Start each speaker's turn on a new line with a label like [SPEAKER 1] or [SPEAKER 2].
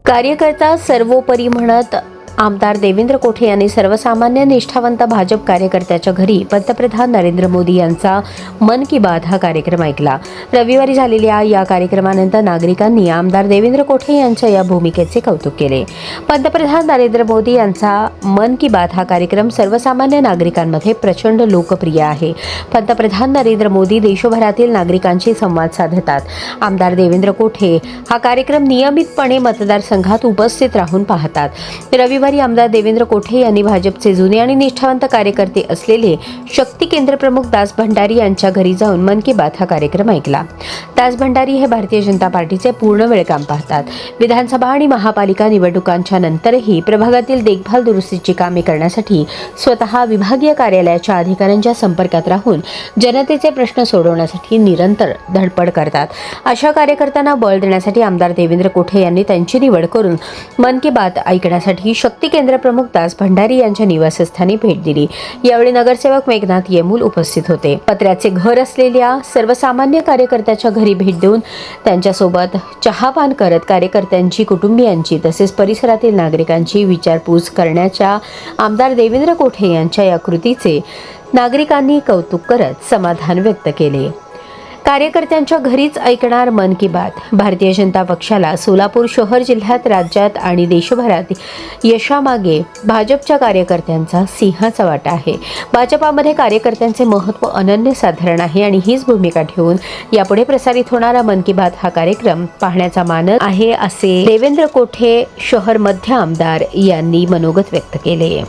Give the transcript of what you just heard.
[SPEAKER 1] कार्यकर्ता सर्वोपरी म्हणत आमदार देवेंद्र कोठे यांनी सर्वसामान्य निष्ठावंत भाजप कार्यकर्त्याच्या घरी पंतप्रधान नरेंद्र मोदी यांचा मन की बात हा कार्यक्रम ऐकला। रविवारी झालेल्या या कार्यक्रमानंतर नागरिकांनी आमदार देवेंद्र कोठे यांच्या या भूमिकेचे कौतुक केले। पंतप्रधान नरेंद्र मोदी यांचा मन की बात हा कार्यक्रम सर्वसामान्य नागरिकांमध्ये प्रचंड लोकप्रिय आहे। पंतप्रधान नरेंद्र मोदी देशभरातील नागरिकांशी संवाद साधतात। आमदार देवेंद्र कोठे हा कार्यक्रम नियमितपणे मतदारसंघात उपस्थित राहून पाहतात। रविवारी आमदार देवेंद्र कोठे यांनी भाजपचे जुने आणि निष्ठावंत कार्यकर्ते असलेले शक्ती केंद्र प्रमुख दास भंडारी यांच्या घरी जाऊन मन की बात हा कार्यक्रम ऐकला। दास भंडारी हे भारतीय जनता पार्टीचे पूर्ण वेळ काम पाहतात। विधानसभा आणि महापालिका निवडणुकांच्या नंतरही प्रभागातील देखभाल दुरुस्तीची कामे करण्यासाठी स्वतः विभागीय कार्यालयाच्या अधिकाऱ्यांच्या संपर्कात राहून जनतेचे प्रश्न सोडवण्यासाठी निरंतर धडपड करतात। अशा कार्यकर्त्यांना बळ देण्यासाठी आमदार देवेंद्र कोठे यांनी त्यांची निवड करून मन की बात ऐकण्यासाठी शक्ती केंद्र प्रमुख दास भंडारी यांच्या निवासस्थानी भेट दिली। यावेळी नगरसेवक मेघनाथ येमूल उपस्थित होते। पत्र्याचे घर असलेल्या सर्वसामान्य कार्यकर्त्याच्या घरी भेट देऊन त्यांच्यासोबत चहापान करत कार्यकर्त्यांची, कुटुंबियांची तसेच परिसरातील नागरिकांची विचारपूस करण्याच्या आमदार देवेंद्र कोठे यांच्या या कृतीचे नागरिकांनी कौतुक करत समाधान व्यक्त केले। कार्यकर्त्यांच्या घरीच ऐकणार मन की बात। भारतीय जनता पक्षाला सोलापूर शहर, जिल्ह्यात, राज्यात आणि देशभरात यशामागे भाजपच्या कार्यकर्त्यांचा सिंहाचा वाटा आहे। भाजपामध्ये कार्यकर्त्यांचे महत्त्व अनन्यसाधारण आहे आणि हीच भूमिका ठेवून यापुढे प्रसारित होणारा मन की बात हा कार्यक्रम पाहण्याचा मानस आहे, असे देवेंद्र कोठे शहर मध्य आमदार यांनी मनोगत व्यक्त केले।